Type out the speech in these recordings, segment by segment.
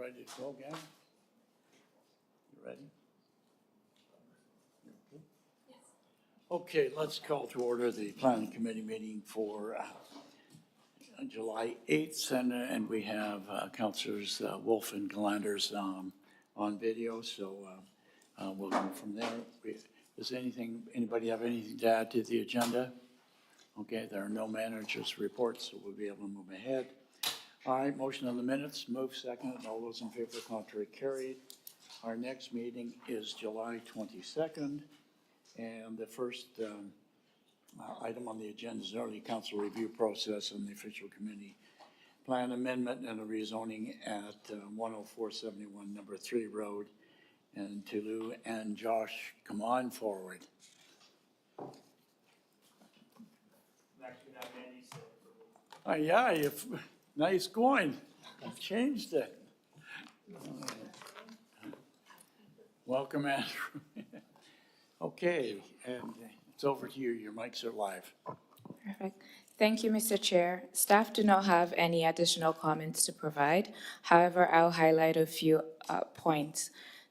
ready to go again? You ready? Okay, let's call to order the planning committee meeting for July 8th, and we have Councilors Wolf and Galanders on video, so we'll go from there. Does anybody have anything to add to the agenda? Okay, there are no managers' reports, so we'll be able to move ahead. All right, motion on the minutes, move second, all those in favor, contrary, carried. Our next meeting is July 22nd, and the first item on the agenda is early council review process and the official committee plan amendment and a rezoning at 10471 Number 3 Road. And Tulu and Josh, come on forward. Yeah, nice going. You've changed it. Welcome, Andrew. Okay, and it's over to you. Your mics are live. Perfect. Thank you, Mr. Chair. Staff do not have any additional comments to provide. However, I'll highlight a few points.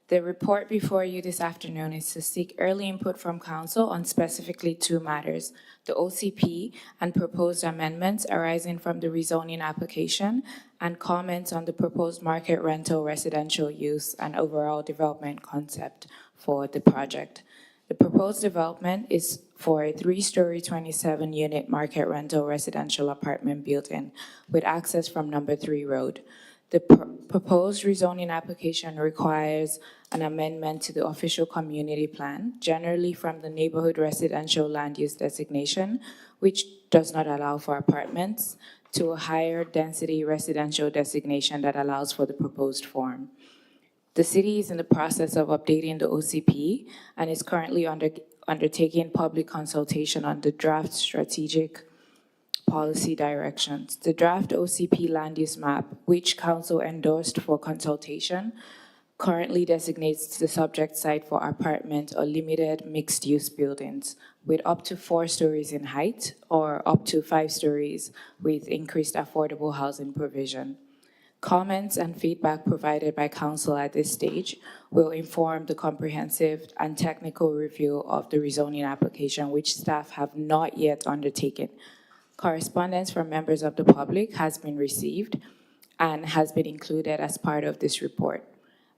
The report before you this afternoon is to seek early input from council on specifically two matters: the OCP and proposed amendments arising from the rezoning application, and comments on the proposed market rental residential use and overall development concept for the project. The proposed development is for a 3-story, 27-unit market rental residential apartment building with access from Number 3 Road. The proposed rezoning application requires an amendment to the official community plan, generally from the neighborhood residential land use designation, which does not allow for apartments, to a higher density residential designation that allows for the proposed form. The city is in the process of updating the OCP and is currently undertaking public consultation on the draft strategic policy directions. The draft OCP land use map, which council endorsed for consultation, currently designates the subject site for apartment or limited mixed-use buildings with up to 4 stories in height or up to 5 stories with increased affordable housing provision. Comments and feedback provided by council at this stage will inform the comprehensive and technical review of the rezoning application, which staff have not yet undertaken. Correspondence from members of the public has been received and has been included as part of this report.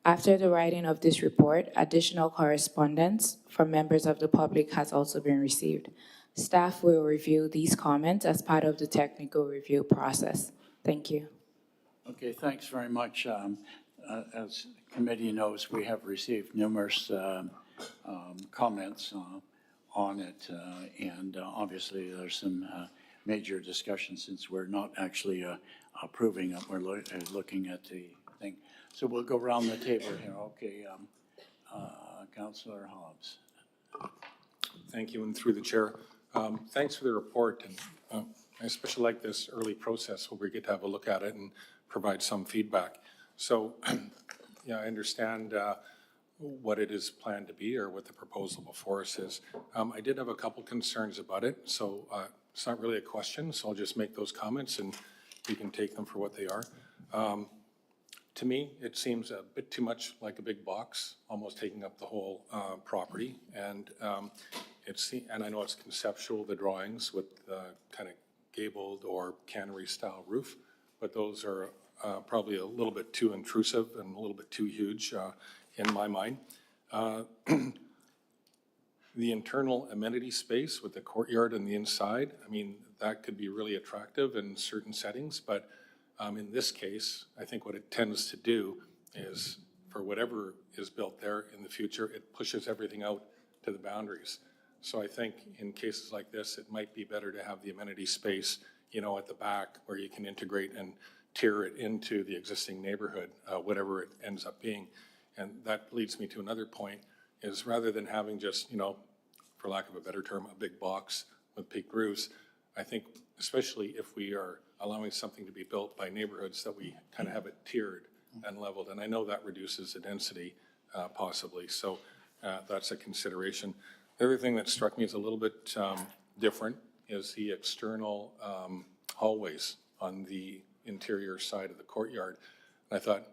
After the writing of this report, additional correspondence from members of the public has also been received. Staff will review these comments as part of the technical review process. Thank you. Okay, thanks very much. As the committee knows, we have received numerous comments on it, and obviously there's some major discussion since we're not actually approving it. We're looking at the thing. So we'll go around the table here. Okay, Councillor Hobbs. Thank you, and through the chair. Thanks for the report, and I especially like this early process where we get to have a look at it and provide some feedback. So, yeah, I understand what it is planned to be or what the proposal before us is. I did have a couple concerns about it, so it's not really a question, so I'll just make those comments and you can take them for what they are. To me, it seems a bit too much like a big box, almost taking up the whole property. And and I know it's conceptual, the drawings with kind of gabled or cannery style roof, but those are probably a little bit too intrusive and a little bit too huge in my mind. The internal amenity space with the courtyard on the inside, I mean, that could be really attractive in certain settings, but in this case, I think what it tends to do is, for whatever is built there in the future, it pushes everything out to the boundaries. So I think in cases like this, it might be better to have the amenity space, you know, at the back where you can integrate and tier it into the existing neighborhood, whatever it ends up being. And that leads me to another point, is rather than having just, you know, for lack of a better term, a big box with peaked roofs, I think especially if we are allowing something to be built by neighborhoods, that we kind of have it tiered and leveled. And I know that reduces the density possibly. So that's a consideration. The other thing that struck me as a little bit different is the external hallways on the interior side of the courtyard. And I thought,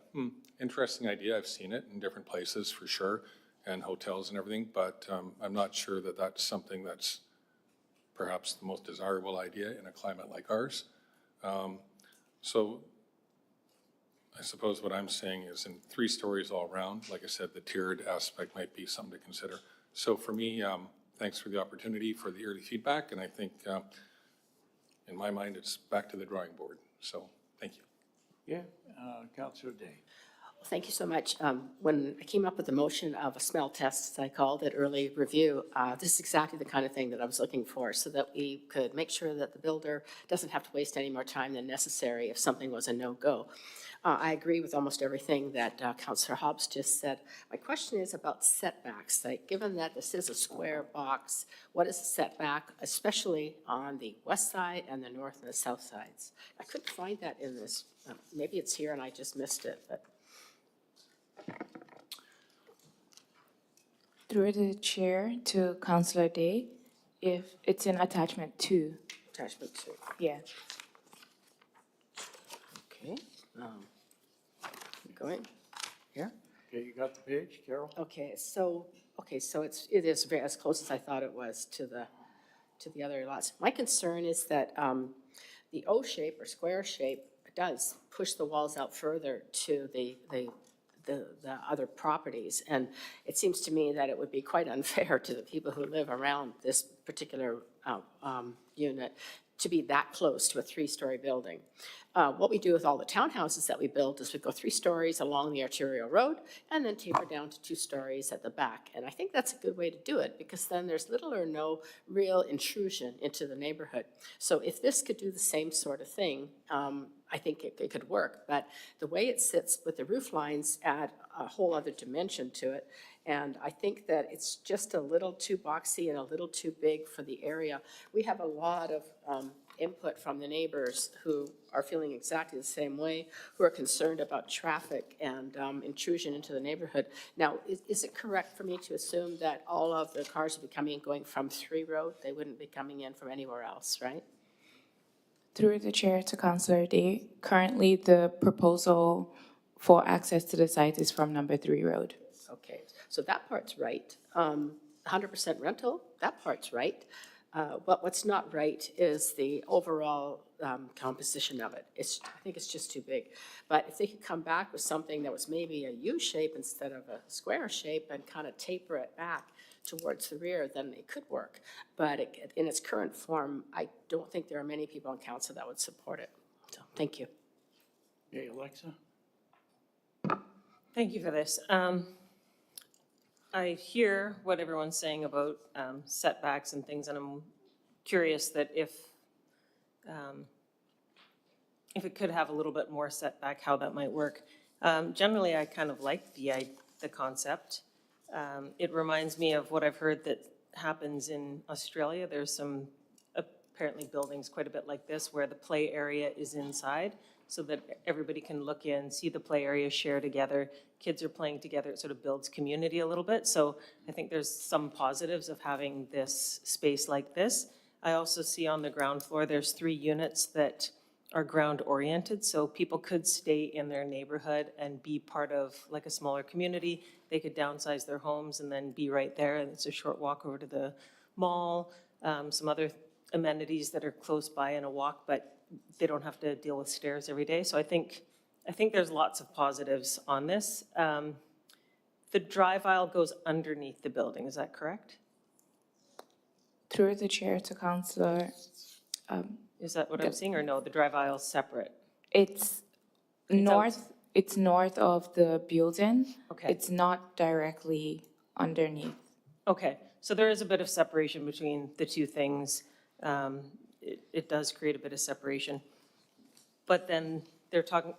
interesting idea. I've seen it in different places for sure, and hotels and everything, but I'm not sure that that's something that's perhaps the most desirable idea in a climate like ours. So I suppose what I'm saying is in 3 stories all around, like I said, the tiered aspect might be something to consider. So for me, thanks for the opportunity for the early feedback, and I think in my mind, it's back to the drawing board. So thank you. Yeah, Councillor Day. Thank you so much. When I came up with the motion of a smell test, as I called it, early review, this is exactly the kind of thing that I was looking for, so that we could make sure that the builder doesn't have to waste any more time than necessary if something was a no-go. I agree with almost everything that Councillor Hobbs just said. My question is about setbacks. Like, given that this is a square box, what is the setback, especially on the west side and the north and the south sides? I couldn't find that in this. Maybe it's here and I just missed it, but. Through the chair to Councillor Day, if it's in attachment 2. Attachment 2. Yeah. Okay. Going here. Okay, you got the page, Carol? Okay, so it is very, as close as I thought it was to the other lots. My concern is that the O shape or square shape does push the walls out further to the other properties. And it seems to me that it would be quite unfair to the people who live around this particular unit to be that close to a 3-story building. What we do with all the townhouses that we build is we go 3 stories along the arterial road and then taper down to 2 stories at the back. And I think that's a good way to do it, because then there's little or no real intrusion into the neighborhood. So if this could do the same sort of thing, I think it could work. But the way it sits with the roof lines add a whole other dimension to it. And I think that it's just a little too boxy and a little too big for the area. We have a lot of input from the neighbors who are feeling exactly the same way, who are concerned about traffic and intrusion into the neighborhood. Now, is it correct for me to assume that all of the cars would be coming and going from 3 Road? They wouldn't be coming in from anywhere else, right? Through the chair to Councillor Day, currently the proposal for access to the site is from number 3 Road. Okay, so that part's right. 100% rental, that part's right. But what's not right is the overall composition of it. I think it's just too big. But if they could come back with something that was maybe a U shape instead of a square shape and kind of taper it back towards the rear, then it could work. But in its current form, I don't think there are many people on council that would support it. So, thank you. Okay, Alexa? Thank you for this. I hear what everyone's saying about setbacks and things, and I'm curious that if it could have a little bit more setback, how that might work. Generally, I kind of like the concept. It reminds me of what I've heard that happens in Australia. There's some apparently buildings quite a bit like this where the play area is inside, so that everybody can look in, see the play area, share together. Kids are playing together. It sort of builds community a little bit. So I think there's some positives of having this space like this. I also see on the ground floor, there's 3 units that are ground oriented. So people could stay in their neighborhood and be part of like a smaller community. They could downsize their homes and then be right there. And it's a short walk over to the mall, some other amenities that are close by in a walk, but they don't have to deal with stairs every day. So I think there's lots of positives on this. The drive aisle goes underneath the building, is that correct? Through the chair to Councillor, Is that what I'm seeing, or no, the drive aisle's separate? it's north of the building. Okay. It's not directly underneath. Okay, so there is a bit of separation between the two things. It does create a bit of separation. But then they're talking,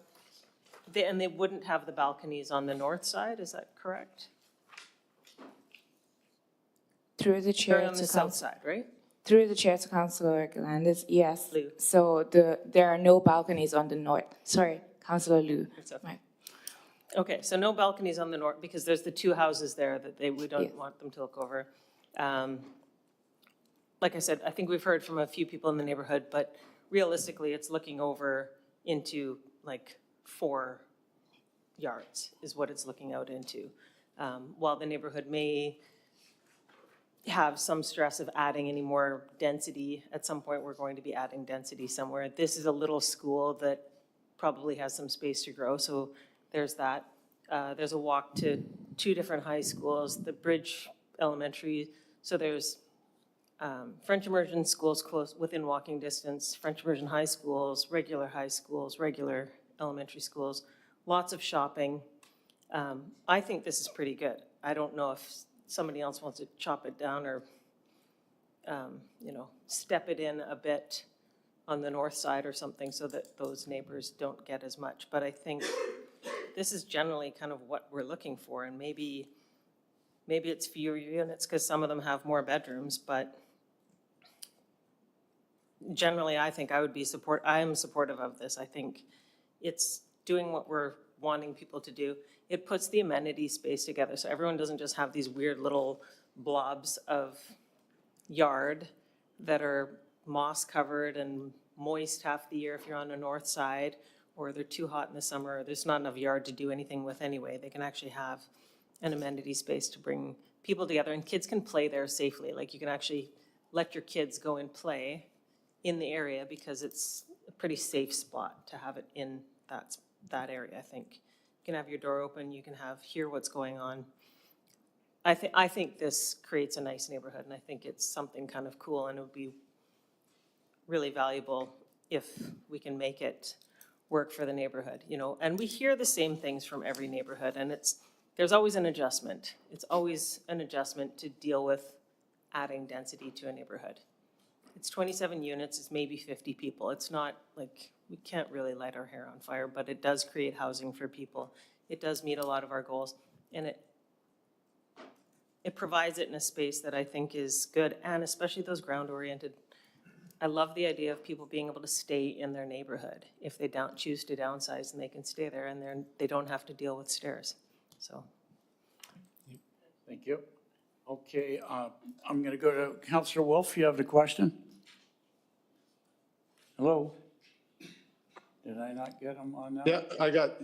and they wouldn't have the balconies on the north side, is that correct? Through the chair They're on to the south Councillor. side, right? Through the chair to Councillor Galandis, yes. Liu. So there are no balconies on the north. Sorry, Councillor Liu. It's okay. Right. Okay, so no balconies on the north, because there's the 2 houses there that we don't Yes. want them to look over. Like I said, I think we've heard from a few people in the neighborhood, but realistically, it's looking over into like 4 yards is what it's looking out into. While the neighborhood may have some stress of adding any more density, at some point, we're going to be adding density somewhere. This is a little school that probably has some space to grow, so there's that. There's a walk to 2 different high schools, the Bridge Elementary, so there's French immersion schools close, within walking distance, French immersion high schools, regular elementary schools, lots of shopping. I think this is pretty good. I don't know if somebody else wants to chop it down or, step it in a bit on the north side or something so that those neighbors don't get as much. But I think this is generally kind of what we're looking for, and maybe it's fewer units because some of them have more bedrooms, but generally, I think I am supportive of this. I think it's doing what we're wanting people to do. It puts the amenity space together, so everyone doesn't just have these weird little blobs of yard that are moss covered and moist half the year if you're on the north side, or they're too hot in the summer, or there's not enough yard to do anything with anyway. They can actually have an amenity space to bring people together, and kids can play there safely. Like, you can actually let your kids go and play in the area because it's a pretty safe spot to have it in that area, I think. You can have your door open, you can hear what's going on. I think this creates a nice neighborhood, and I think it's something kind of cool, and it would be really valuable if we can make it work for the neighborhood, And we hear the same things from every neighborhood, and there's always an adjustment. It's always an adjustment to deal with adding density to a neighborhood. It's 27 units, it's maybe 50 people. It's not like, we can't really light our hair on fire, but it does create housing for people. It does meet a lot of our goals, and it provides it in a space that I think is good, and especially those ground-oriented. I love the idea of people being able to stay in their neighborhood. If they don't choose to downsize, and they can stay there, and they don't have to deal with stairs, so. Thank you. Okay, I'm going to go to Councillor Wolf. You have the question? Hello? Did I not get him on that? Yeah,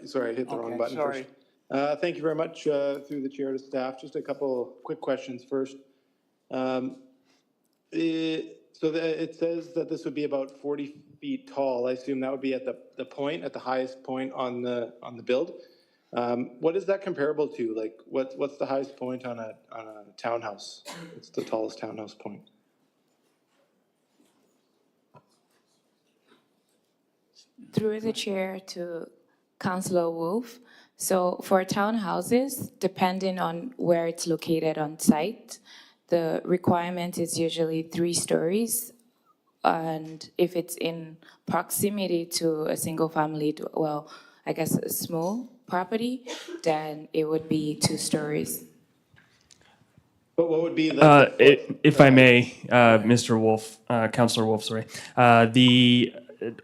sorry, I hit the wrong button sorry. first. Thank you very much, through the chair to staff. Just a couple quick questions first. It says that this would be about 40 feet tall. I assume that would be at the highest point on the build. What is that comparable to? Like, what's the highest point on a townhouse? What's the tallest townhouse point? Through the chair to Councillor Wolf. So for townhouses, depending on where it's located on site, the requirement is usually 3 stories. And if it's in proximity to a single family, a small property, then it would be 2 stories. But what would be the... If I may, Mr. Wolf, Councillor Wolf, sorry. The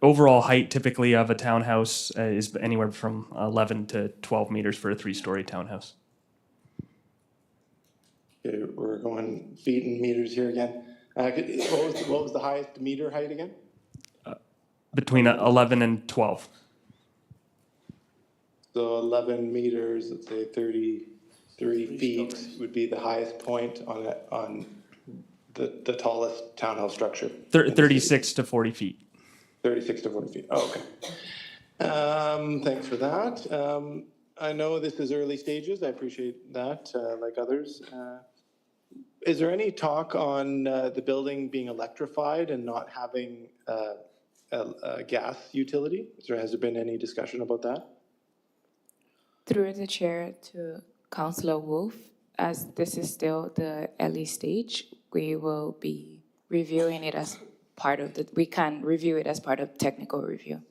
overall height typically of a townhouse is anywhere from 11 to 12 meters for a 3-story townhouse. Okay, we're going feet and meters here again. What was the highest meter height again? Between 11 and 12. So 11 meters, let's say 33 feet would be the highest point on the tallest townhouse structure. 36 to 40 feet. 36 to 40 feet. Oh, okay. Thanks for that. I know this is early stages. I appreciate that, like others. Is there any talk on the building being electrified and not having a gas utility? Has there been any discussion about that? Through the chair to Councillor Wolf, as this is still the early stage, we will be reviewing it as part of we can review it as part of technical review.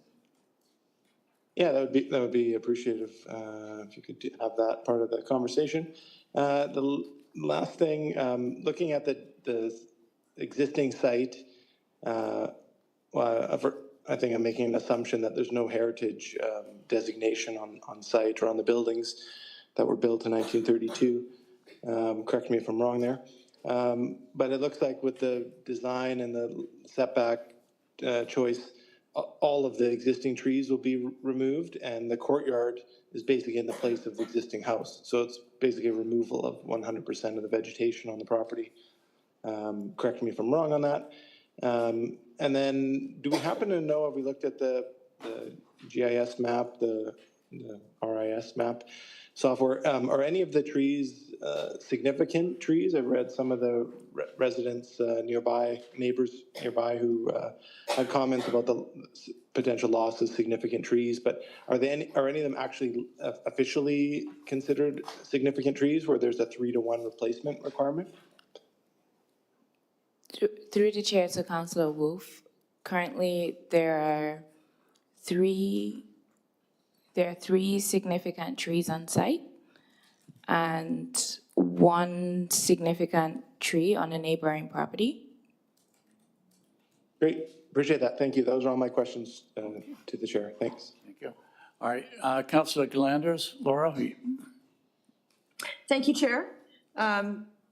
Yeah, that would be appreciative if you could have that part of the conversation. The last thing, looking at the existing site, I think I'm making an assumption that there's no heritage designation on site or on the buildings that were built in 1932. Correct me if I'm wrong there. But it looks like with the design and the setback choice, all of the existing trees will be removed, and the courtyard is basically in the place of the existing house. So it's basically a removal of 100% of the vegetation on the property. Correct me if I'm wrong on that. And then, do we happen to know, have we looked at the GIS map, the RIS map software? Are any of the trees significant trees? I've read some of the residents nearby, neighbors nearby who had comments about the potential loss of significant trees, but are any of them actually officially considered significant trees where there's a 3-to-1 replacement requirement? Through the chair to Councillor Wolf, currently there are three significant trees on site and one significant tree on a neighboring property. Great, appreciate that. Thank you. Those are all my questions to the chair. Thanks. Thank you. All right, Councillor Glanders, Laura? Thank you, Chair.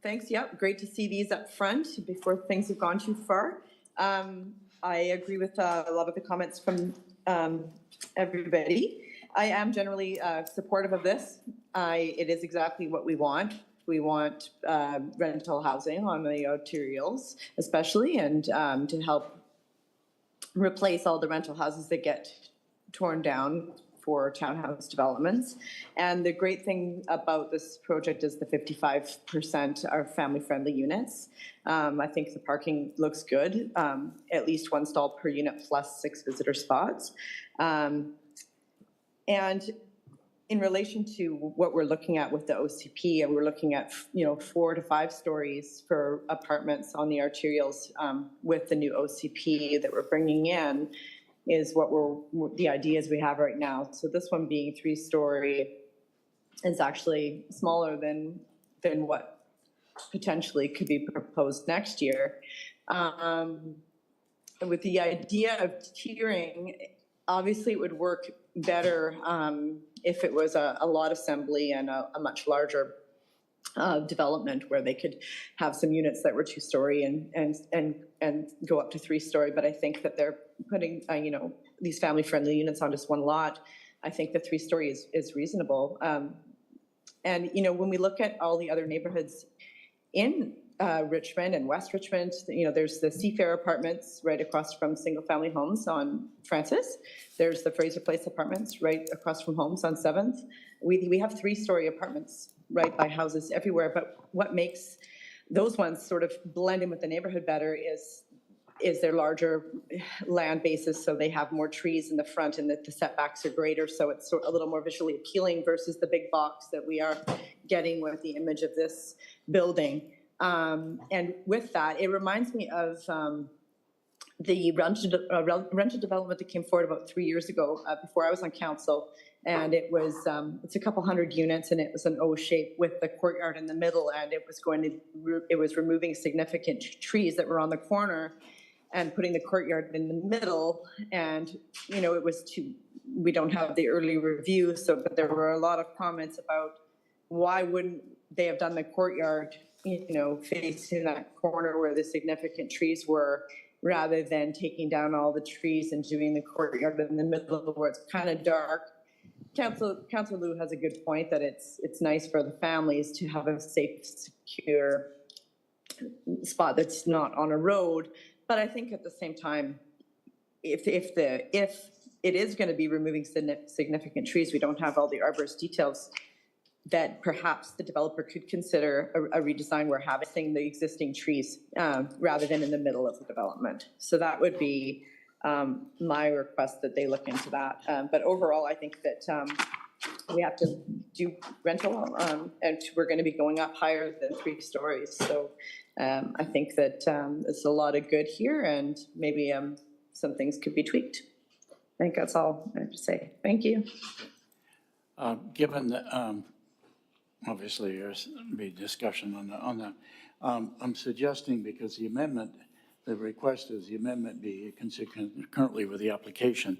Thanks, yep, great to see these up front before things have gone too far. I agree with a lot of the comments from everybody. I am generally supportive of this. It is exactly what we want. We want rental housing on the arterials especially, and to help replace all the rental houses that get torn down for townhouse developments. And the great thing about this project is the 55% are family-friendly units. I think the parking looks good, at least 1 stall per unit plus 6 visitor spots. And in relation to what we're looking at with the OCP, and we're looking at 4 to 5 stories for apartments on the arterials with the new OCP that we're bringing in, is what the ideas we have right now. So this one being 3-story is actually smaller than what potentially could be proposed next year. With the idea of tiering, obviously it would work better if it was a lot assembly and a much larger development where they could have some units that were 2-story and go up to 3-story. But I think that they're putting these family-friendly units on just one lot. I think the 3-story is reasonable. And when we look at all the other neighborhoods in Richmond and West Richmond, there's the Seafair Apartments right across from Single Family Homes on Francis. There's the Fraser Place Apartments right across from Homes on 7th. We have 3-story apartments right by houses everywhere, but what makes those ones sort of blend in with the neighborhood better is their larger land bases, so they have more trees in the front and that the setbacks are greater, so it's a little more visually appealing versus the big box that we are getting with the image of this building. And with that, it reminds me of the rental development that came forward about 3 years ago before I was on council. And it was, it's a couple hundred units, and it was an O shape with the courtyard in the middle, and it was removing significant trees that were on the corner and putting the courtyard in the middle. And, it was we don't have the early review, but there were a lot of comments about why wouldn't they have done the courtyard, facing that corner where the significant trees were, rather than taking down all the trees and doing the courtyard in the middle where it's kind of dark. Councillor Liu has a good point that it's nice for the families to have a safe, secure spot that's not on a road. But I think at the same time, if it is going to be removing significant trees, we don't have all the arborist details, that perhaps the developer could consider a redesign where having the existing trees rather than in the middle of the development. So that would be my request, that they look into that. But overall, I think that we have to do rental, and we're going to be going up higher than 3 stories. So I think that there's a lot of good here, and maybe some things could be tweaked. I think that's all I have to say. Thank you. Given that, obviously, there's be discussion on that. I'm suggesting, because the request is the amendment be considered concurrently with the application,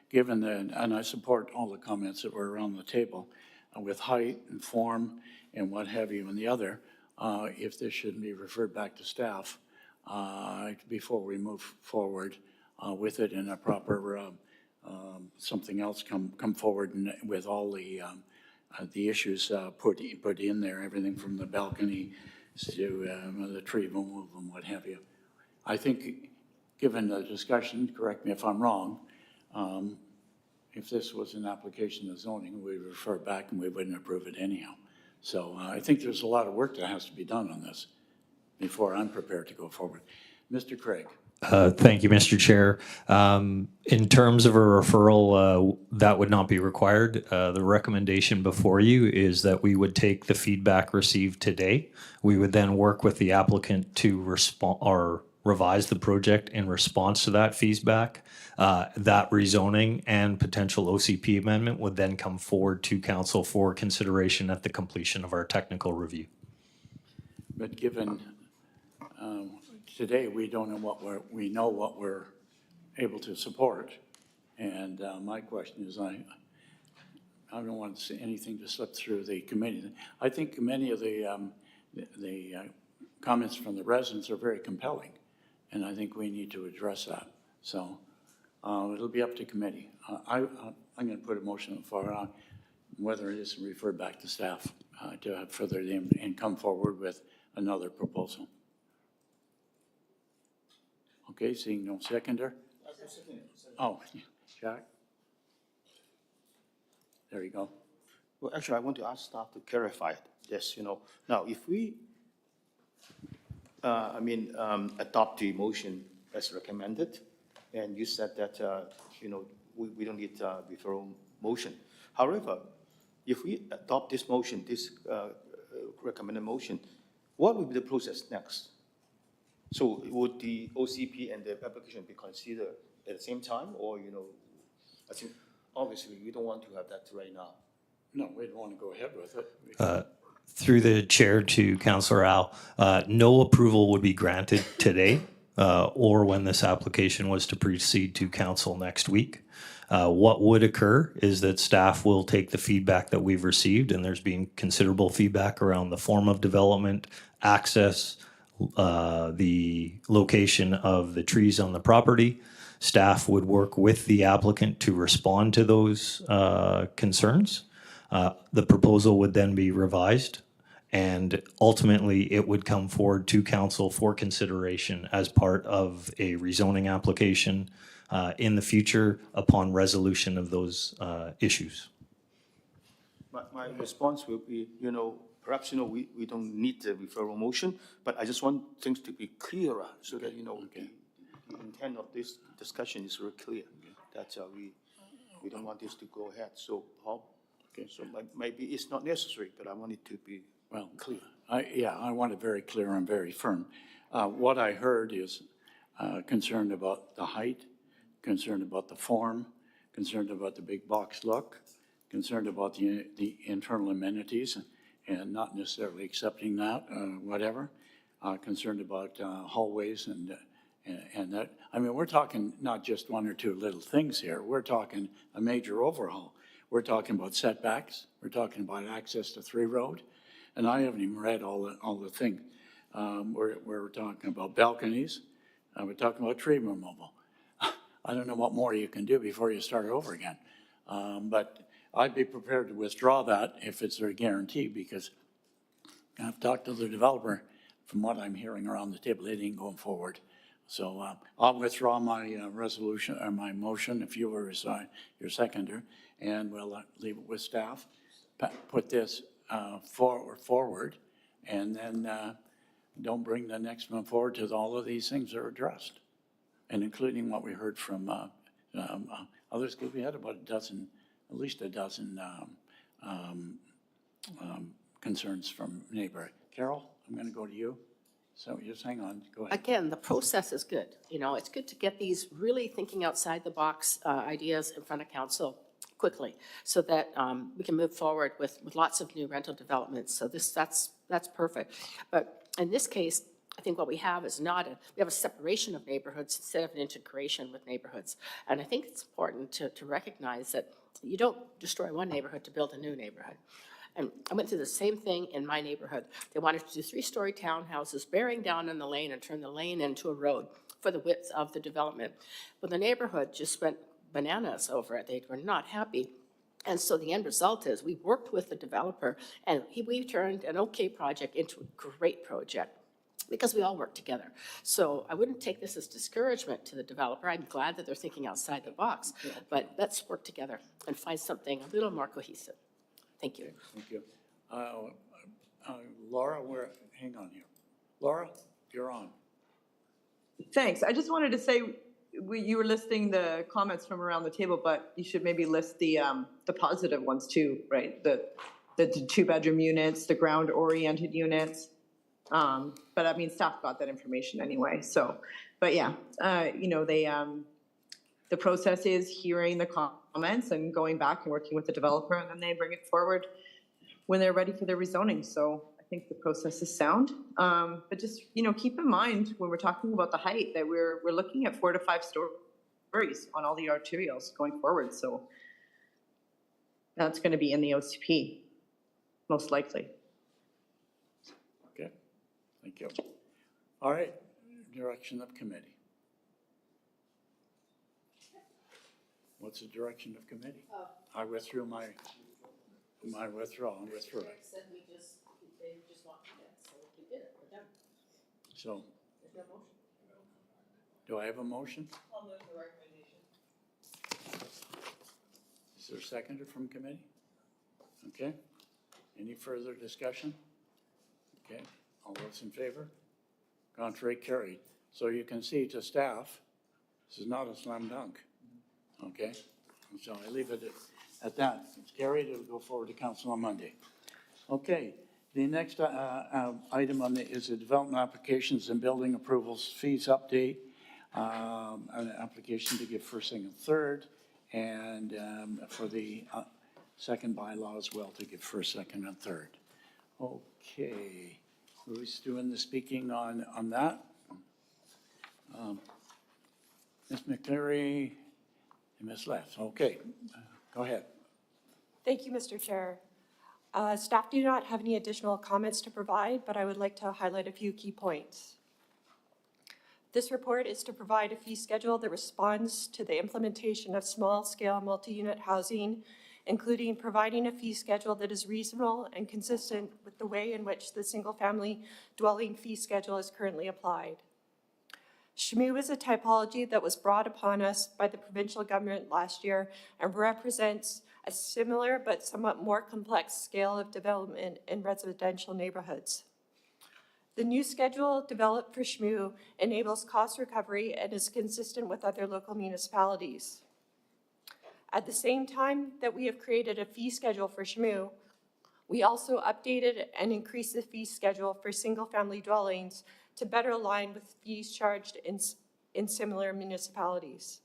given that, and I support all the comments that were around the table, with height and form and what have you, and the other, if this should be referred back to staff before we move forward with it in a proper, something else come forward and with all the issues put in there, everything from the balcony to the tree removal and what have you. I think, given the discussion, correct me if I'm wrong, if this was an application of zoning, we'd refer it back and we wouldn't approve it anyhow. So I think there's a lot of work that has to be done on this before I'm prepared to go forward. Mr. Craig. Thank you, Mr. Chair. In terms of a referral, that would not be required. The recommendation before you is that we would take the feedback received today. We would then work with the applicant to respond or revise the project in response to that feedback. That rezoning and potential OCP amendment would then come forward to council for consideration at the completion of our technical review. But given today, we don't know we know what we're able to support. And my question is, I don't want to see anything to slip through the committee. I think many of the comments from the residents are very compelling, and I think we need to address that. So it'll be up to committee. I'm going to put a motion on the floor, whether it is referred back to staff to have further and come forward with another proposal. Okay, seeing no seconder? Oh, Jack? There you go. Well, actually, I want to ask staff to clarify this, Now, if we, adopt the motion as recommended, and you said that, we don't need referral motion. However, if we adopt this motion, this recommended motion, what will be the process next? So would the OCP and the application be considered at the same time, or, I think obviously we don't want to have that right now. No, we don't want to go ahead with it. Through the chair to Councillor Al, no approval would be granted today or when this application was to proceed to council next week. What would occur is that staff will take the feedback that we've received, and there's been considerable feedback around the form of development, access, the location of the trees on the property. Staff would work with the applicant to respond to those concerns. The proposal would then be revised, and ultimately it would come forward to council for consideration as part of a rezoning application in the future upon resolution of those issues. My response will be, perhaps, we don't need the referral motion, but I just want things to be clearer so that, the intent of this discussion is very clear, that we don't want this to go ahead. So, so maybe it's not necessary, but I want it to be clear. I want it very clear and very firm. What I heard is concerned about the height, concerned about the form, concerned about the big box look, concerned about the internal amenities and not necessarily accepting that, whatever, concerned about hallways and that. I mean, we're talking not just one or two little things here. We're talking a major overhaul. We're talking about setbacks. We're talking about access to 3 Road. And I haven't even read all the things. We're talking about balconies. We're talking about tree removal. I don't know what more you can do before you start over again. But I'd be prepared to withdraw that if it's a guarantee, because I've talked to the developer. From what I'm hearing around the table, it ain't going forward. So I'll withdraw my resolution or my motion if you were your seconder, and we'll leave it with staff. Put this forward, and then don't bring the next one forward till all of these things are addressed, and including what we heard from others, because we had about at least a dozen concerns from neighbor. Carol, I'm going to go to you. So just hang on, go ahead. Again, the process is good. It's good to get these really thinking outside the box ideas in front of council quickly so that we can move forward with lots of new rental developments. So that's perfect. But in this case, I think what we have is we have a separation of neighborhoods instead of an integration with neighborhoods. And I think it's important to recognize that you don't destroy one neighborhood to build a new neighborhood. And I went through the same thing in my neighborhood. They wanted to do 3-story townhouses bearing down on the lane and turn the lane into a road for the width of the development. But the neighborhood just went bananas over it. They were not happy. And so the end result is we worked with the developer and we turned an okay project into a great project because we all work together. So I wouldn't take this as discouragement to the developer. I'm glad that they're thinking outside the box, but let's work together and find something a little more cohesive. Thank you. Thank you. Laura, hang on here. Laura, you're on. Thanks. I just wanted to say, you were listing the comments from around the table, but you should maybe list the positive ones too, right? The 2-bedroom units, the ground-oriented units. But I mean, staff got that information anyway, so, but yeah, you know, the process is hearing the comments and going back and working with the developer, and then they bring it forward when they're ready for their rezoning, so I think the process is sound. But just, you know, keep in mind when we're talking about the height that we're looking at 4 to 5 stories on all the arterials going forward, so that's gonna be in the OCP, most likely. Okay, thank you. All right, direction of committee. What's the direction of committee? I withdrew my withdrawal, I withdrew it. Said they just want to, so we did it, we're done. So, There's no motion. do I have a motion? I'll move the recommendation. Is there a seconder from committee? Okay, any further discussion? Okay, all those in favor? Contrary, carried. So you can see to staff, this is not a slam dunk, okay? And so I leave it at that. It's carried, it'll go forward to council on Monday. Okay, the next item on is the development applications and building approvals fees update. An application to give first, second, third, and for the second bylaw as well to give first, second, and third. Okay, who's doing the speaking on that? Ms. McCleary and Ms. Left. Okay, go ahead. Thank you, Mr. Chair. Staff do not have any additional comments to provide, but I would like to highlight a few key points. This report is to provide a fee schedule that responds to the implementation of small-scale multi-unit housing, including providing a fee schedule that is reasonable and consistent with the way in which the single-family dwelling fee schedule is currently applied. SHMU is a typology that was brought upon us by the provincial government last year and represents a similar but somewhat more complex scale of development in residential neighborhoods. The new schedule developed for SHMU enables cost recovery and is consistent with other local municipalities. At the same time that we have created a fee schedule for SHMU, we also updated and increased the fee schedule for single-family dwellings to better align with fees charged in similar municipalities.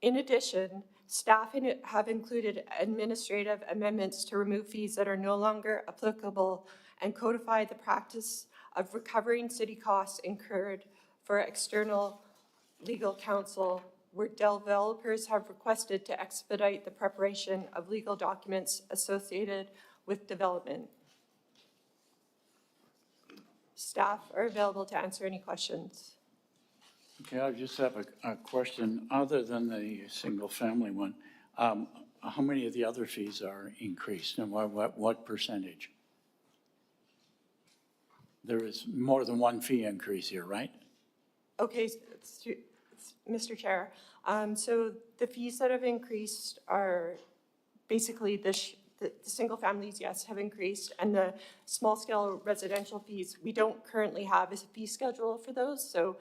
In addition, staff have included administrative amendments to remove fees that are no longer applicable and codify the practice of recovering city costs incurred for external legal counsel, where developers have requested to expedite the preparation of legal documents associated with development. Staff are available to answer any questions. Okay, I just have a question, other than the single-family one. How many of the other fees are increased, and what percentage? There is more than one fee increase here, right? Okay, Mr. Chair. So the fees that have increased are basically the single families, yes, have increased, and the small-scale residential fees, we don't currently have a fee schedule for those. So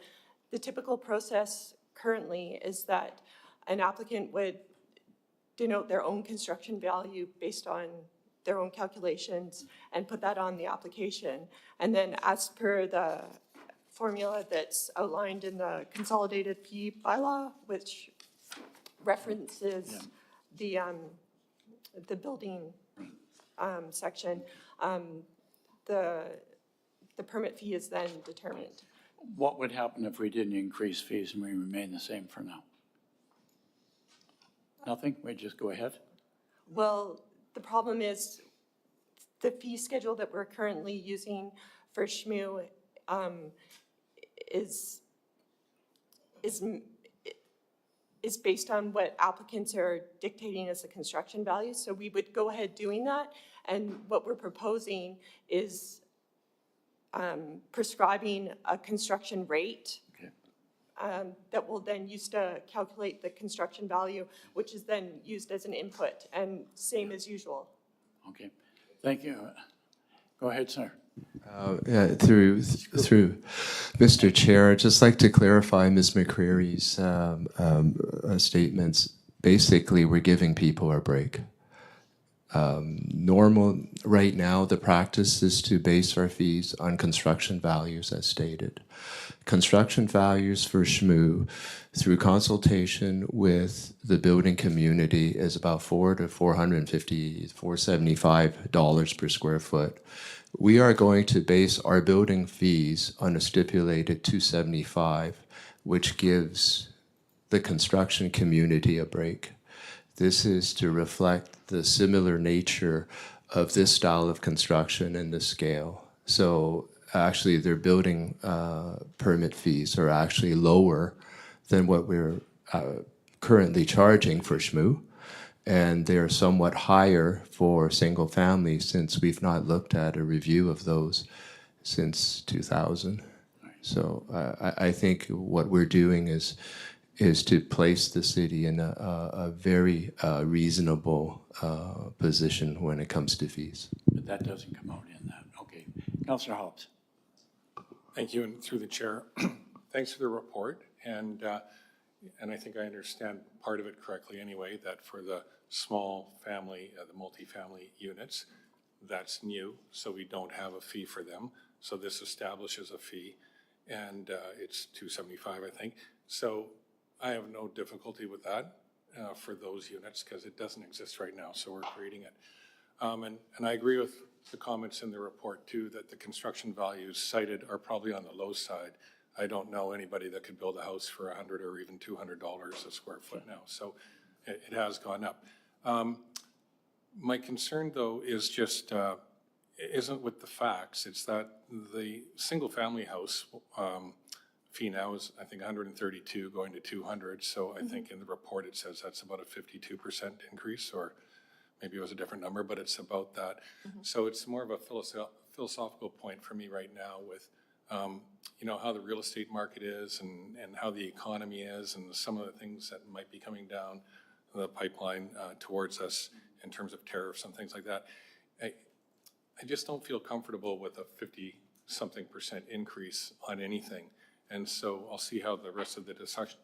the typical process currently is that an applicant would denote their own construction value based on their own calculations and put that on the application. And then as per the formula that's outlined in the consolidated P bylaw, which references the building section, the permit fee is then determined. What would happen if we didn't increase fees and we remain the same for now? Nothing? We just go ahead? Well, The problem is the fee schedule that we're currently using for SHMU is based on what applicants are dictating as the construction value. So we would go ahead doing that. And what we're proposing is prescribing a construction rate that will then use to calculate the construction value, which is then used as an input, and same as usual. Okay, thank you. Go ahead, sir. Through Mr. Chair, I'd just like to clarify Ms. McCreary's statements. Basically, we're giving people a break. Normal, right now, the practice is to base our fees on construction values as stated. Construction values for SHMU, through consultation with the building community, is about $400 to $450, $475 per square foot. We are going to base our building fees on a stipulated $275, which gives the construction community a break. This is to reflect the similar nature of this style of construction and the scale. So actually their building permit fees are actually lower than what we're currently charging for SHMU. And they're somewhat higher for single family since we've not looked at a review of those since 2000. So I think what we're doing is to place the city in a very reasonable position when it comes to fees. But that doesn't come out in that. Okay. Councillor Hobbs. Thank you, and through the chair, thanks for the report. And I think I understand part of it correctly anyway, that for the small family, the multifamily units, that's new, so we don't have a fee for them. So this establishes a fee, and it's $275, I think. So I have no difficulty with that for those units because it doesn't exist right now, so we're creating it. And I agree with the comments in the report too, that the construction values cited are probably on the low side. I don't know anybody that could build a house for $100 or even $200 a square foot now, so it has gone up. My concern though is just, isn't with the facts, it's that the single family house fee now is, I think, 132 going to 200. So I think in the report it says that's about a 52% increase, or maybe it was a different number, but it's about that. So it's more of a philosophical point for me right now with, you know, how the real estate market is and how the economy is and some of the things that might be coming down the pipeline towards us in terms of tariffs and things like that. I just don't feel comfortable with a 50-something% increase on anything. And so I'll see how the rest of the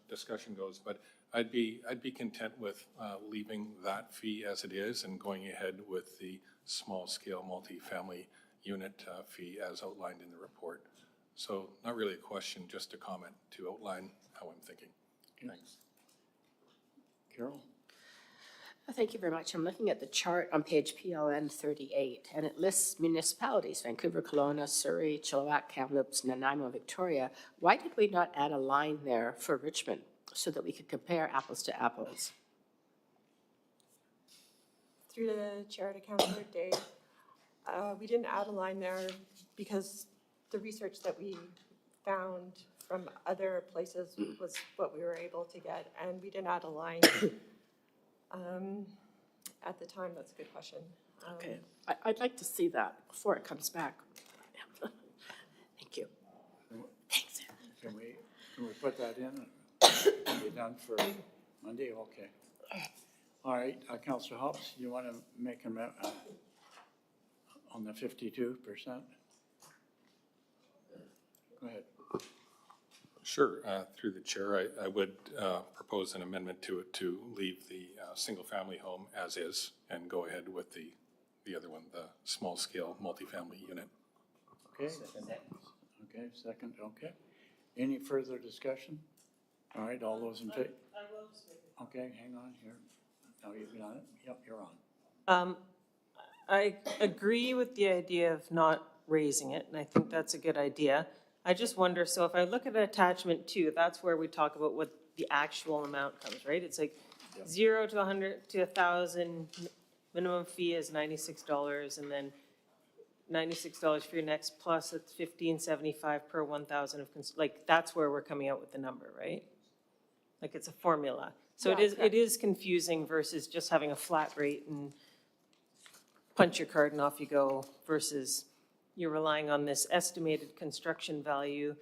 discussion goes, but I'd be content with leaving that fee as it is and going ahead with the small-scale multifamily unit fee as outlined in the report. So not really a question, just a comment to outline how I'm thinking. Thanks. Carol? Thank you very much. I'm looking at the chart on page PLN 38, and it lists municipalities, Vancouver, Kelowna, Surrey, Chilliwack, Kamloops, Nanaimo, Victoria. Why did we not add a line there for Richmond so that we could compare apples to apples? Through the chair to Councillor Day, we didn't add a line there because the research that we found from other places was what we were able to get, and we didn't add a line at the time. That's a good question. Okay, I'd like to see that before it comes back. Thank you. Thanks. Can we put that in? Be done for Monday? Okay. All right, Councillor Hobbs, you want to make a on the 52%? Go ahead. Sure. Through the chair, I would propose an amendment to it to leave the single-family home as is and go ahead with the other one, the small-scale multifamily unit. Okay. Okay, second, okay. Any further discussion? All right, all those in favor? Okay, hang on here. Now you've got it. Yep, you're on. I agree with the idea of not raising it, and I think that's a good idea. I just wonder, so if I look at attachment 2, that's where we talk about what the actual amount comes, right? It's like 0 to 100 to 1,000 minimum fee is $96, and then $96 for your next plus, it's $15.75 per 1,000 of, like, that's where we're coming out with the number, right? Like, it's a formula. So it is confusing versus just having a flat rate and punch your card and off you go, versus you're relying on this estimated construction value.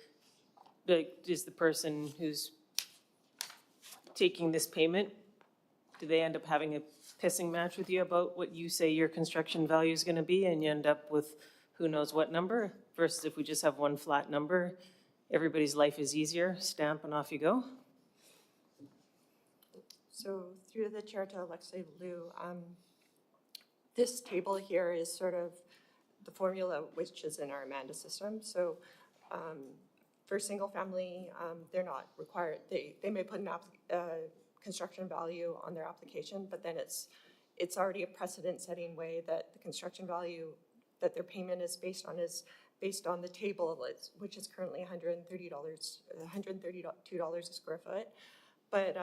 Like, is the person who's taking this payment, do they end up having a pissing match with you about what you say your construction value is going to be, and you end up with who knows what number, versus if we just have one flat number, everybody's life is easier, stamp and off you go? So through the chair to Alexei Liu, this table here is sort of the formula which is in our Amanda system. So for single family, they're not required. They may put an construction value on their application, but then it's already a precedent-setting way that the construction value that their payment is based on the table, which is currently $132 a square foot. But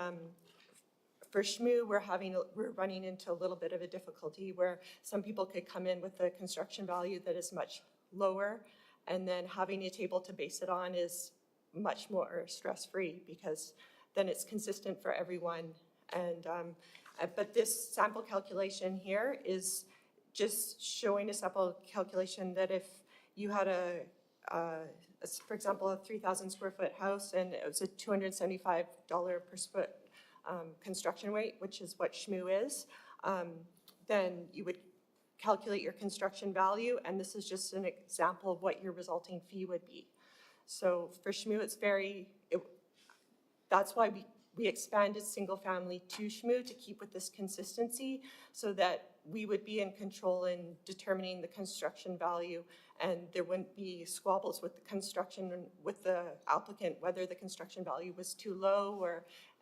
for SHMU, we're running into a little bit of a difficulty where some people could come in with a construction value that is much lower, and then having a table to base it on is much more stress-free, because then it's consistent for everyone. And but this sample calculation here is just showing a sample calculation that if you had for example, a 3,000 square foot house and it was a $275 per foot construction rate, which is what SHMU is, then you would calculate your construction value, and this is just an example of what your resulting fee would be. So for SHMU, that's why we expanded single family to SHMU, to keep with this consistency, so that we would be in control in determining the construction value, and there wouldn't be squabbles with the construction, with the applicant, whether the construction value was too low,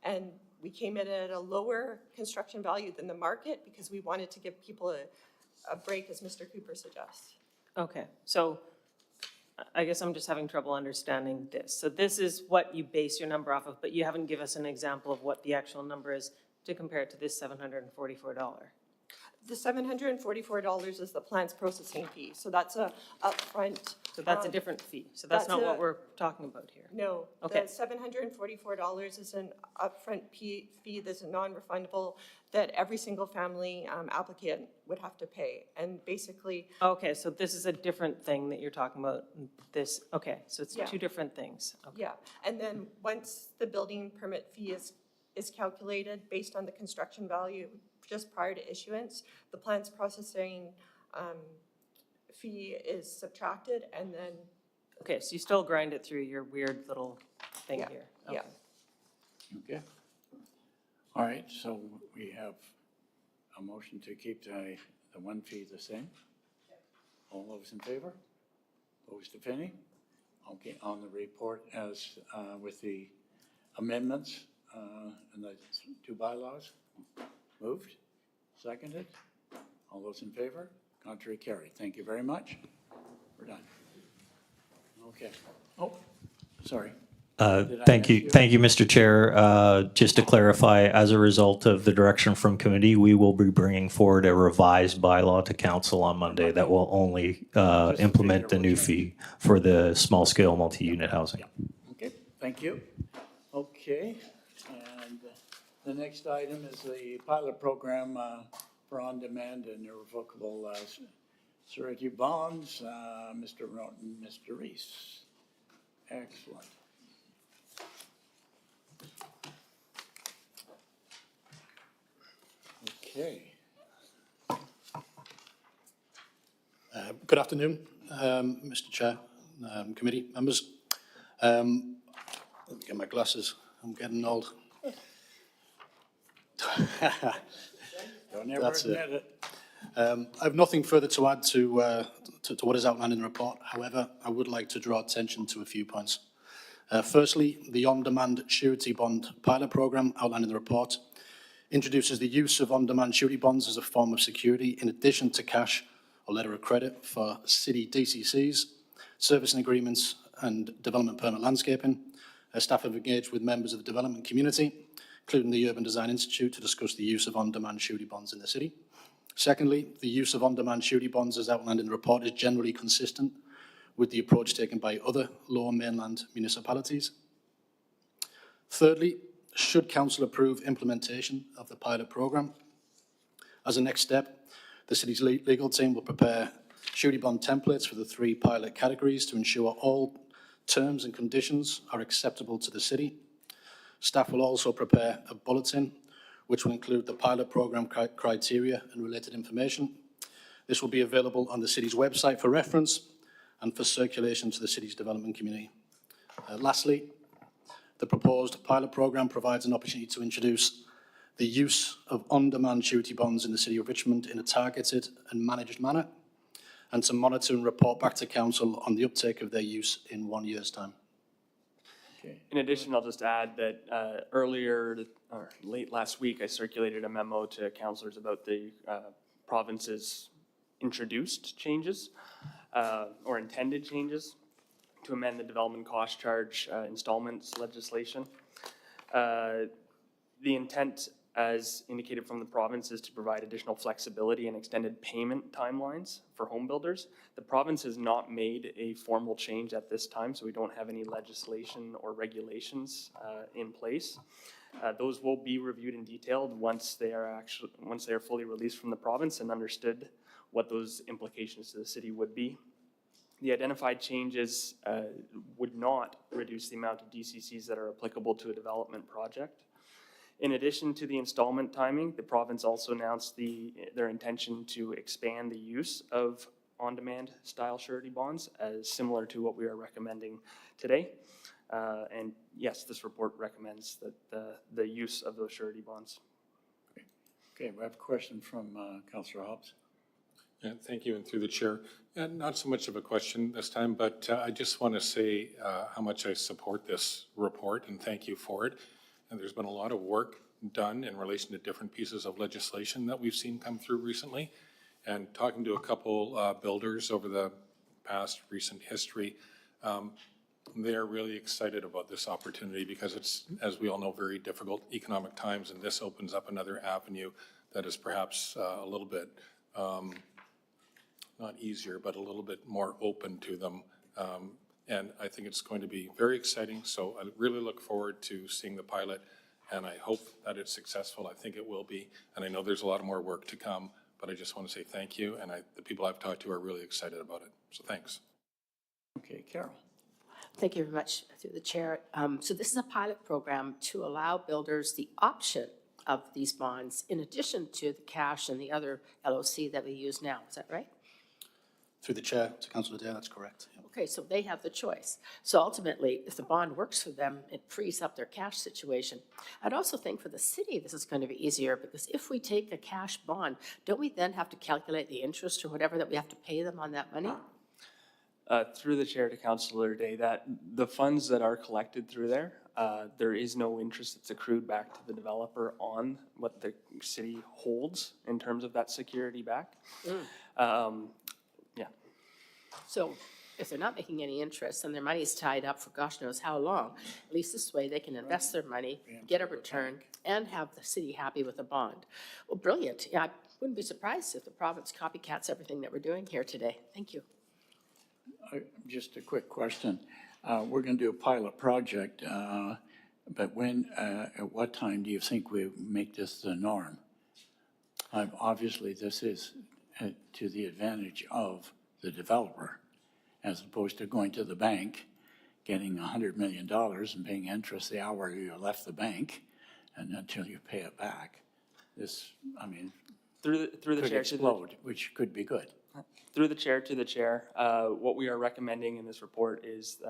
and we came in at a lower construction value than the market because we wanted to give people a break, as Mr. Cooper suggests. Okay, so I guess I'm just having trouble understanding this. So this is what you base your number off of, but you haven't given us an example of what the actual number is to compare it to this $744. The $744 is the plant's processing fee, so that's a upfront. So that's a different fee. So that's not what we're talking about here. No, Okay. the $744 is an upfront fee that's non-refundable that every single family applicant would have to pay. And basically, Okay, so this is a different thing that you're talking about. This, okay, so it's Yeah. two different things. Okay. yeah, and then once the building permit fee is calculated based on the construction value just prior to issuance, the plant's processing fee is subtracted, and then, Okay, so you still grind it through your weird little thing Yeah, here. yeah. Okay. Okay. All right, so we have a motion to keep the one fee the same. All those in favor? Opposed, if any? Okay, on the report as with the amendments and the two bylaws. Moved, seconded. All those in favor? Contrary, carried. Thank you very much. We're done. Okay. Oh, sorry. Did I Thank miss you, thank you, Mr. Chair. Just to clarify, as a result of the direction from committee, we will be bringing forward a revised bylaw to council on Monday that will only implement the new fee for the small-scale multi-unit housing. Okay, thank you. Okay, and the next item is the pilot program for on-demand and irrevocable surety bonds. Mr. Norton, Mr. Reese. Excellent. Okay. Good afternoon, Mr. Chair, committee members. Let me get my glasses. I'm getting old. Don't ever That's it. admit it. I have nothing further to add to what is outlined in the report. However, I would like to draw attention to a few points. Firstly, the on-demand surety bond pilot program outlined in the report introduces the use of on-demand surety bonds as a form of security in addition to cash or letter of credit for city DCCs, servicing agreements and development permit landscaping. Staff have engaged with members of the development community, including the Urban Design Institute, to discuss the use of on-demand surety bonds in the city. Secondly, the use of on-demand surety bonds as outlined in the report is generally consistent with the approach taken by other lower mainland municipalities. Thirdly, should council approve implementation of the pilot programme, as a next step, the city's legal team will prepare surety bond templates for the 3 pilot categories to ensure all terms and conditions are acceptable to the city. Staff will also prepare a bulletin which will include the pilot programme criteria and related information. This will be available on the city's website for reference and for circulation to the city's development community. Lastly, the proposed pilot programme provides an opportunity to introduce the use of on-demand surety bonds in the City of Richmond in a targeted and managed manner, and to monitor and report back to council on the uptake of their use in 1 year's time. In addition, I'll just add that late last week, I circulated a memo to councillors about the province's introduced changes or intended changes to amend the development cost charge installments legislation. The intent, as indicated from the province, is to provide additional flexibility and extended payment timelines for home builders. The province has not made a formal change at this time, so we don't have any legislation or regulations in place. Those will be reviewed in detail once they are fully released from the province and understood what those implications to the city would be. The identified changes would not reduce the amount of DCCs that are applicable to a development project. In addition to the installment timing, the province also announced their intention to expand the use of on-demand style surety bonds as similar to what we are recommending today. And yes, this report recommends that the use of those surety bonds. Okay, we have a question from Councillor Hobbs. Yeah, thank you, and through the chair. And not so much of a question this time, but I just want to say how much I support this report and thank you for it. And there's been a lot of work done in relation to different pieces of legislation that we've seen come through recently. And talking to a couple builders over the past recent history, they're really excited about this opportunity because it's, as we all know, very difficult economic times, and this opens up another avenue that is perhaps a little bit, not easier, but a little bit more open to them. And I think it's going to be very exciting. So I really look forward to seeing the pilot, and I hope that it's successful. I think it will be. And I know there's a lot more work to come, but I just want to say thank you. And the people I've talked to are really excited about it. So thanks. Okay, Carol. Thank you very much, through the chair. So this is a pilot program to allow builders the option of these bonds in addition to the cash and the other LOC that we use now. Is that right? Through the chair to Councillor Dare, that's correct. Yeah. Okay, so they have the choice. So ultimately, if the bond works for them, it frees up their cash situation. I'd also think for the city, this is going to be easier because if we take a cash bond, don't we then have to calculate the interest or whatever that we have to pay them on that money? Through the chair to Councillor Day, that the funds that are collected through there is no interest that's accrued back to the developer on what the city holds in terms of that security back. Yeah. So if they're not making any interest and their money's tied up for gosh knows how long, at least this way they can invest their money, get a return, and have the city happy with a bond. Well, brilliant. Yeah, I wouldn't be surprised if the province copycats everything that we're doing here today. Thank you. Just a quick question. We're going to do a pilot project, but when, at what time do you think we make this the norm? Obviously, this is to the advantage of the developer, as opposed to going to the bank, getting $100 million and paying interest the hour you left the bank, and until you pay it back. This, I mean, Through the could chair explode, which could be good. Through the chair to the chair, what we are recommending in this report is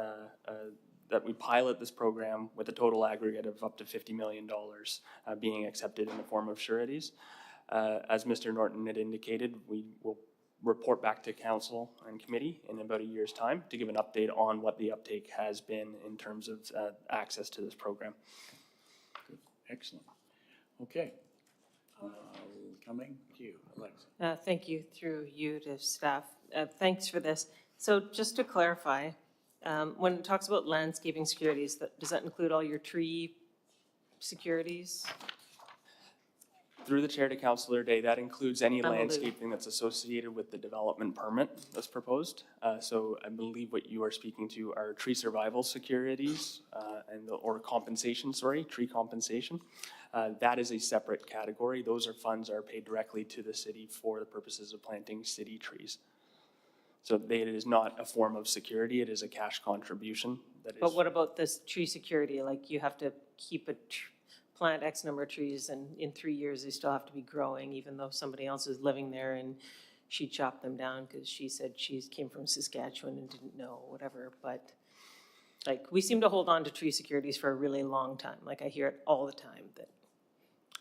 that we pilot this program with a total aggregate of up to $50 million being accepted in the form of sureties. As Mr. Norton had indicated, we will report back to council and committee in about a year's time to give an update on what the uptake has been in terms of access to this program. Good. Excellent. Okay. Coming to you, Alexa. Thank you, through you to staff. Thanks for this. So just to clarify, when it talks about landscaping securities, does that include all your tree securities? Through the chair to Councillor Day, that includes any I'm a Lou. landscaping that's associated with the development permit that's proposed. So I believe what you are speaking to are tree survival securities or compensation, tree compensation. That is a separate category. Those funds are paid directly to the city for the purposes of planting city trees. So it is not a form of security, it is a cash contribution that is. But what about this tree security? Like you have to keep plant X number of trees and in 3 years they still have to be growing even though somebody else is living there and she chopped them down because she said she came from Saskatchewan and didn't know, whatever. But like we seem to hold on to tree securities for a really long time. Like I hear it all the time that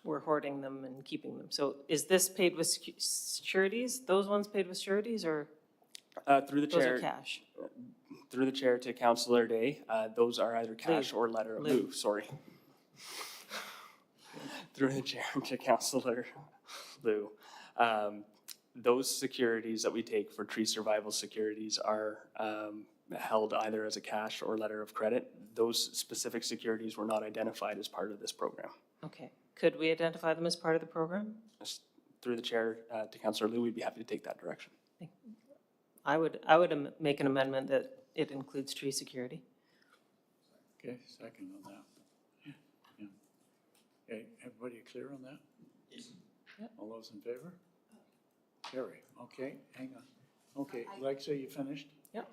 we're hoarding them and keeping them. So is this paid with sureties? Those ones paid with sureties or Through the those chair. are cash? Through the chair to Councillor Day, those are either cash or letter of Lou. Lou, sorry. Through the chair to Councillor Lou. Those securities that we take for tree survival securities are held either as a cash or letter of credit. Those specific securities were not identified as part of this program. Okay. Could we identify them as part of the program? Through the chair to Councillor Lou, we'd be happy to take that direction. I would make an amendment that it includes tree security. Okay, second on that. Yeah. Okay, everybody clear on that? All those in favor? Carry, okay, hang on. Okay, Lexa, you finished? Yep.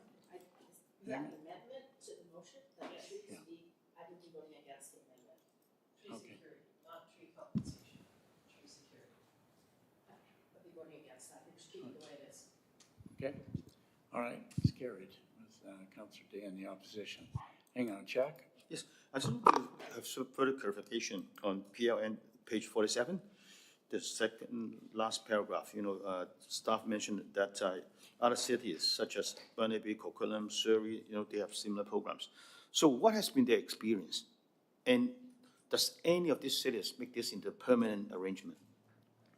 Yeah. amendment to the motion, that should Yeah. be, I would be voting against the amendment. Tree Okay. security, not tree compensation, tree security. I'd be voting against that, just keep it the way it is. Okay, all right, it's carried with Councillor Day in the opposition. Hang on, Chuck? Yes, I just want to have some further clarification on PLN page 47, the second last paragraph. Staff mentioned that other cities such as Burnaby, Coquitlam, Surrey, they have similar programs. So what has been their experience? And does any of these cities make this into a permanent arrangement?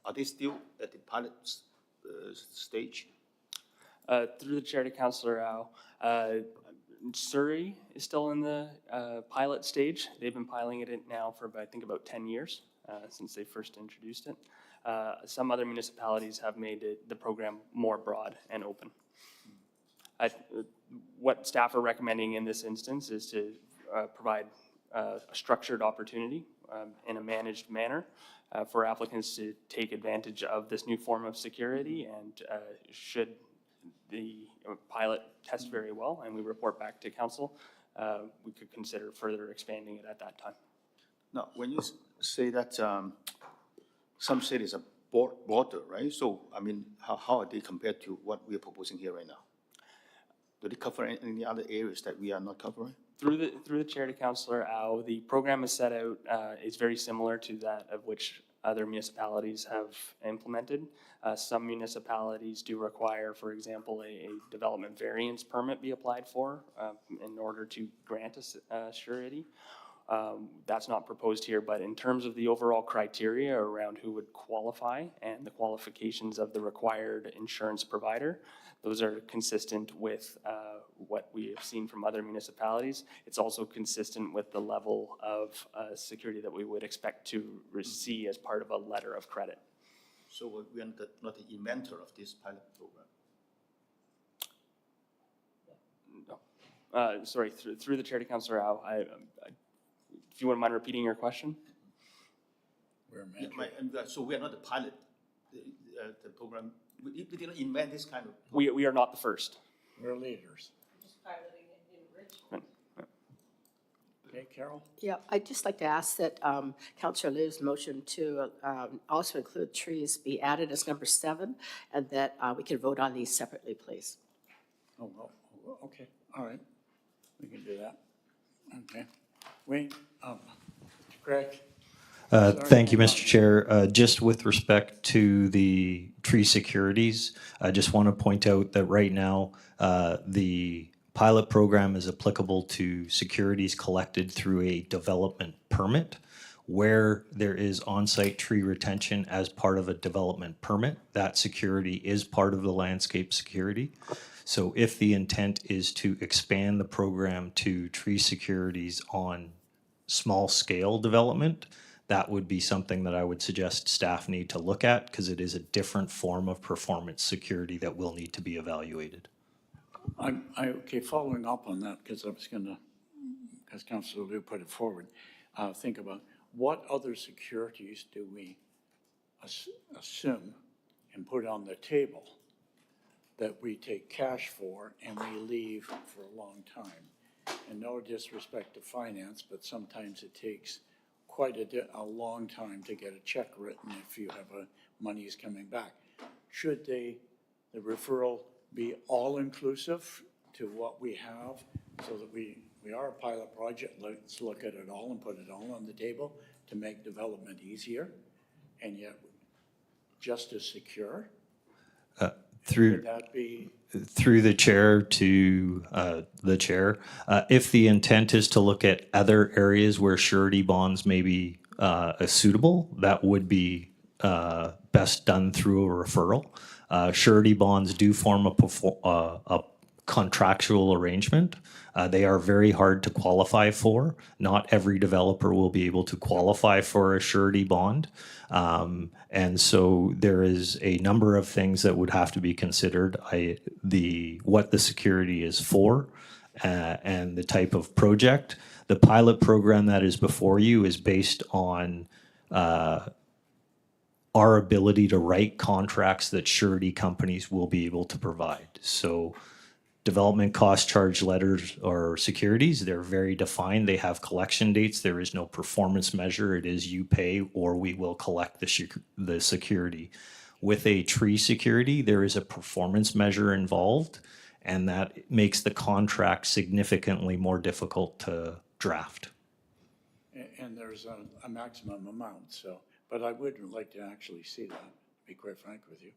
Are they still at the pilot stage? Through the chair to Councillor Au, Surrey is still in the pilot stage. They've been piloting it now for, I think, about 10 years since they first introduced it. Some other municipalities have made the program more broad and open. What staff are recommending in this instance is to provide a structured opportunity in a managed manner for applicants to take advantage of this new form of security, and should the pilot test very well and we report back to council, we could consider further expanding it at that time. Now, when you say that some cities are border, right? So, I mean, how are they compared to what we are proposing here right now? Do they cover any other areas that we are not covering? Through the chair to Councillor Au, the program is set out, is very similar to that of which other municipalities have implemented. Some municipalities do require, for example, a development variance permit be applied for in order to grant a surety. That's not proposed here, but in terms of the overall criteria around who would qualify and the qualifications of the required insurance provider, those are consistent with what we have seen from other municipalities. It's also consistent with the level of security that we would expect to receive as part of a letter of credit. So we are not the inventor of this pilot program. No. Sorry, through the chair to Councillor Au, if you wouldn't mind repeating your question? So we are not the pilot, the program. We did not invent this kind of. We are not the first. We're leaders. Just piloting it in Richmond. Okay, Carol? Yeah, I'd just like to ask that Councillor Liu's motion to also include trees be added as number 7, and that we can vote on these separately, please. Oh, well, okay, all right. We can do that. Okay. Wayne, Greg? Thank you, Mr. Chair. Just with respect to the tree securities, I just want to point out that right now, the pilot program is applicable to securities collected through a development permit. Where there is on-site tree retention as part of a development permit, that security is part of the landscape security. So if the intent is to expand the program to tree securities on small-scale development, that would be something that I would suggest staff need to look at because it is a different form of performance security that will need to be evaluated. Okay, following up on that, because I was gonna, because Councilor Liu put it forward, think about what other securities do we assume and put on the table that we take cash for and we leave for a long time? And no disrespect to finance, but sometimes it takes quite a long time to get a check written if you have money's coming back. Should the referral be all-inclusive to what we have so that we are a pilot project? Let's look at it all and put it all on the table to make development easier and yet just as secure? Would that be? Through the chair to the chair, if the intent is to look at other areas where surety bonds may be suitable, that would be best done through a referral. Surety bonds do form a contractual arrangement. They are very hard to qualify for. Not every developer will be able to qualify for a surety bond. And so there is a number of things that would have to be considered. What the security is for and the type of project. The pilot program that is before you is based on our ability to write contracts that surety companies will be able to provide. So development cost charge letters or securities, they're very defined. They have collection dates. There is no performance measure. It is you pay or we will collect the security. With a tree security, there is a performance measure involved, and that makes the contract significantly more difficult to draft. And there's a maximum amount, so, but I would like to actually see that, to be quite frank with you.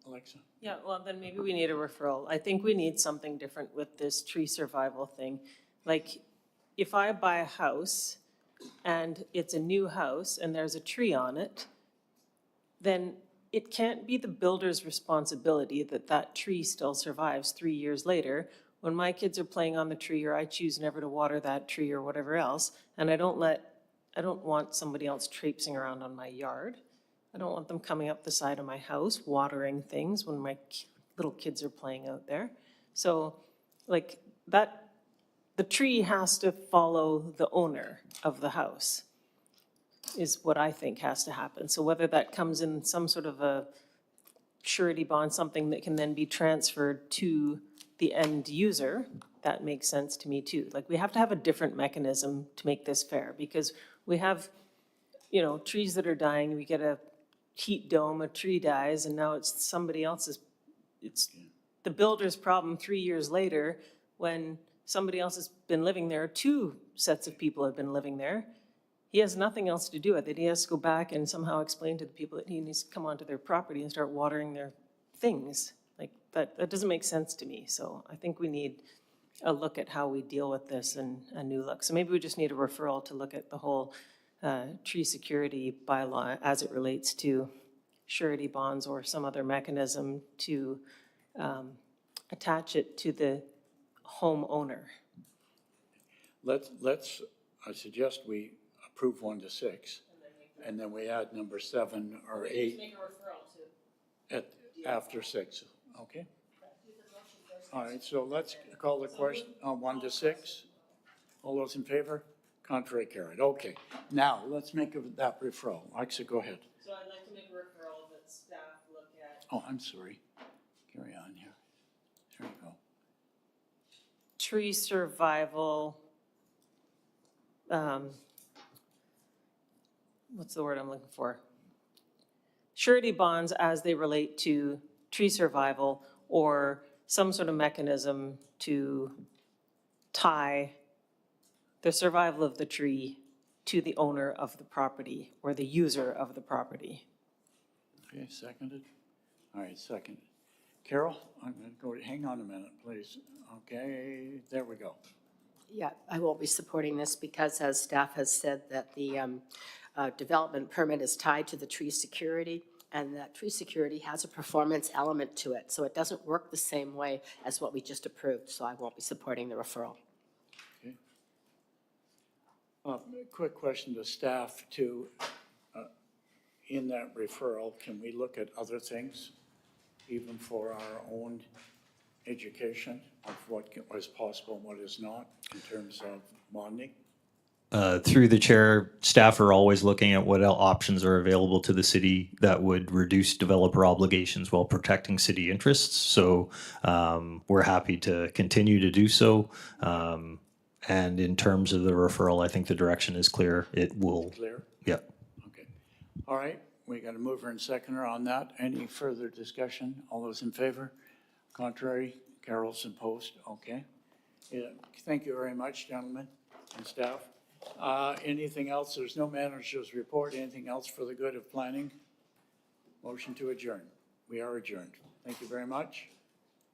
Alexa? Yeah, well, then maybe we need a referral. I think we need something different with this tree survival thing. Like, if I buy a house and it's a new house and there's a tree on it, then it can't be the builder's responsibility that that tree still survives 3 years later when my kids are playing on the tree or I choose never to water that tree or whatever else, and I don't want somebody else traipsing around on my yard. I don't want them coming up the side of my house, watering things when my little kids are playing out there. So like that, the tree has to follow the owner of the house is what I think has to happen. So whether that comes in some sort of a surety bond, something that can then be transferred to the end user, that makes sense to me too. Like we have to have a different mechanism to make this fair because we have, trees that are dying, we get a heat dome, a tree dies, and now it's somebody else's, it's the builder's problem 3 years later when somebody else has been living there, 2 sets of people have been living there. He has nothing else to do with it. He has to go back and somehow explain to the people that he needs to come onto their property and start watering their things. Like that doesn't make sense to me. So I think we need a look at how we deal with this and a new look. So maybe we just need a referral to look at the whole tree security bylaw as it relates to surety bonds or some other mechanism to attach it to the homeowner. I suggest we approve 1 to 6, and then we add number 7 or 8. Make a referral to. After 6, okay? All right, so let's call the question on 1 to 6. All those in favor? Contrary carried. Okay, now let's make that referral. Alexa, go ahead. So I'd like to make a referral that staff look at. Oh, I'm sorry. Carry on here. There you go. Tree survival, what's the word I'm looking for? Surety bonds as they relate to tree survival or some sort of mechanism to tie the survival of the tree to the owner of the property or the user of the property. Okay, seconded. All right, seconded. Carol, I'm going to hang on a minute, please. Okay, there we go. Yeah, I won't be supporting this because as staff has said that the development permit is tied to the tree security and that tree security has a performance element to it. So it doesn't work the same way as what we just approved. So I won't be supporting the referral. Okay. Quick question to staff too. In that referral, can we look at other things, even for our own education of what is possible and what is not in terms of bonding? Through the chair, staff are always looking at what options are available to the city that would reduce developer obligations while protecting city interests. So we're happy to continue to do so. And in terms of the referral, I think the direction is clear. It will. Clear? Yep. Okay. All right, we got a mover and seconder on that. Any further discussion? All those in favor? Contrary? Carol's opposed? Okay. Yeah, thank you very much, gentlemen and staff. Anything else? There's no manager's report. Anything else for the good of planning? Motion to adjourn. We are adjourned. Thank you very much.